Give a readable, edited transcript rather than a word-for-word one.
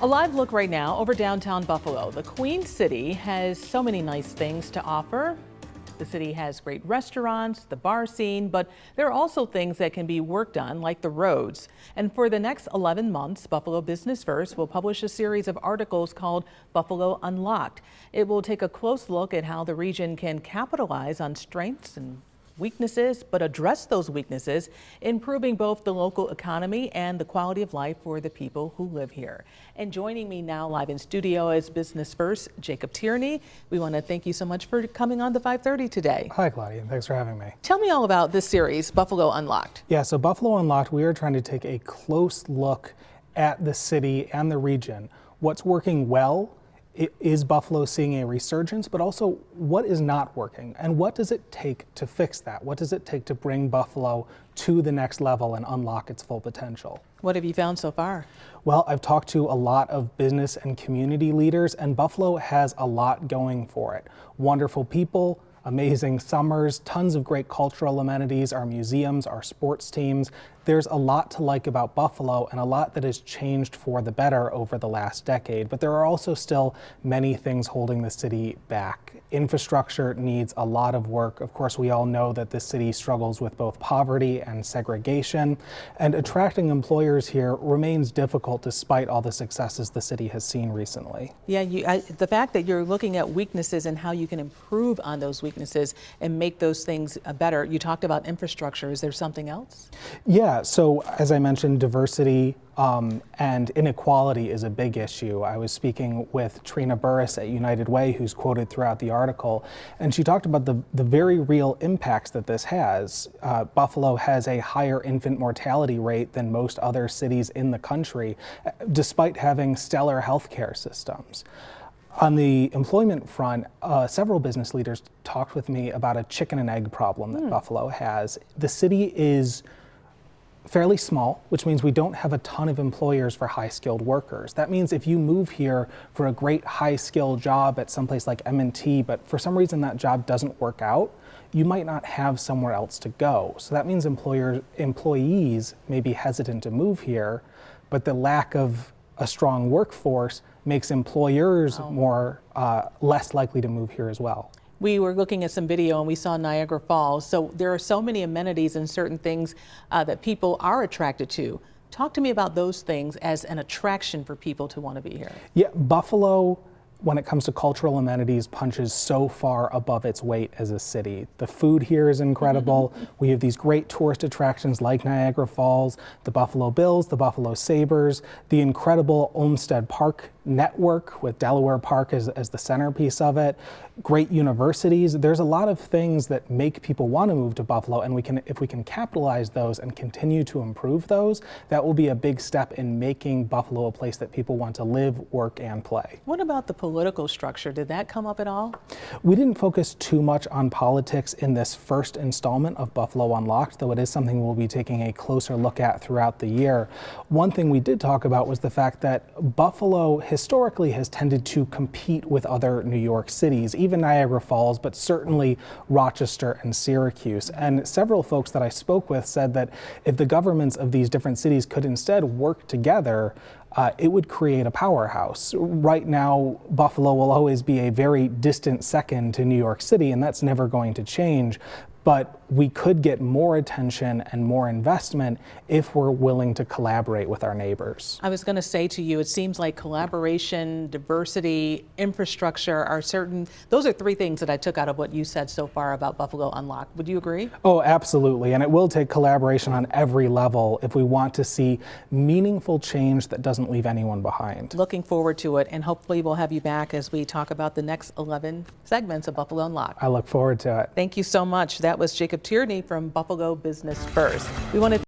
A live look right now over downtown Buffalo. The Queen City has so many nice things to offer. The city has great restaurants, the bar scene, but there are also things that can be worked on, like the roads. And for the next 11 months, Buffalo Business First will publish a series of articles called Buffalo Unlocked. It will take a close look at how the region can capitalize on strengths and weaknesses, but address those weaknesses, improving both the local economy and the quality of life for the people who live here. And joining me now live in studio is Business First, Jacob Tierney. We want to thank you so much for coming on to 5:30 today. Hi, Claudia, and thanks for having me. Tell me all about this series, Buffalo Unlocked. Yeah, so Buffalo Unlocked, we are trying to take a close look at the city and the region. What's working well? Is Buffalo seeing a resurgence, but also what is not working, and what does it take to fix that? What does it take to bring Buffalo to the next level and unlock its full potential? What have you found so far? Well, I've talked to a lot of business and community leaders, and Buffalo has a lot going for it. Wonderful people, amazing summers, tons of great cultural amenities, our museums, our sports teams. There's a lot to like about Buffalo and a lot that has changed for the better over the last decade, but there are also still many things holding the city back. Infrastructure needs a lot of work. Of course, we all know that the city struggles with both poverty and segregation, and attracting employers here remains difficult despite all the successes the city has seen recently. Yeah, the fact that you're looking at weaknesses and how you can improve on those weaknesses and make those things better. You talked about infrastructure. Is there something else? Yeah, so as I mentioned, diversity and inequality is a big issue. I was speaking with Trina Burris at United Way, who's quoted throughout the article, and she talked about the very real impacts that this has. Buffalo has a higher infant mortality rate than most other cities in the country, despite having stellar healthcare systems. On the employment front, several business leaders talked with me about a chicken and egg problem that Buffalo has. The city is fairly small, which means we don't have a ton of employers for high-skilled workers. That means if you move here for a great high-skilled job at someplace like M&T, but for some reason that job doesn't work out, you might not have somewhere else to go. So that means employees may be hesitant to move here, but the lack of a strong workforce makes employers less likely to move here as well. We were looking at some video and we saw Niagara Falls. So there are so many amenities and certain things that people are attracted to. Talk to me about those things as an attraction for people to want to be here. Yeah, Buffalo, when it comes to cultural amenities, punches so far above its weight as a city. The food here is incredible. We have these great tourist attractions like Niagara Falls, the Buffalo Bills, the Buffalo Sabres, the incredible Olmsted Park network with Delaware Park as the centerpiece of it, great universities. There's a lot of things that make people want to move to Buffalo, and if we can capitalize those and continue to improve those, that will be a big step in making Buffalo a place that people want to live, work, and play. What about the political structure? Did that come up at all? We didn't focus too much on politics in this first installment of Buffalo Unlocked, though it is something we'll be taking a closer look at throughout the year. One thing we did talk about was the fact that Buffalo historically has tended to compete with other New York cities, even Niagara Falls, but certainly Rochester and Syracuse. And several folks that I spoke with said that if the governments of these different cities could instead work together, it would create a powerhouse. Right now, Buffalo will always be a very distant second to New York City, and that's never going to change. But we could get more attention and more investment if we're willing to collaborate with our neighbors. I was going to say to you, it seems like collaboration, diversity, infrastructure are those are three things that I took out of what you said so far about Buffalo Unlocked. Would you agree? Oh, absolutely. And it will take collaboration on every level if we want to see meaningful change that doesn't leave anyone behind. Looking forward to it, and hopefully we'll have you back as we talk about the next 11 segments of Buffalo Unlocked. I look forward to it. Thank you so much. That was Jacob Tierney from Buffalo Business First. We want to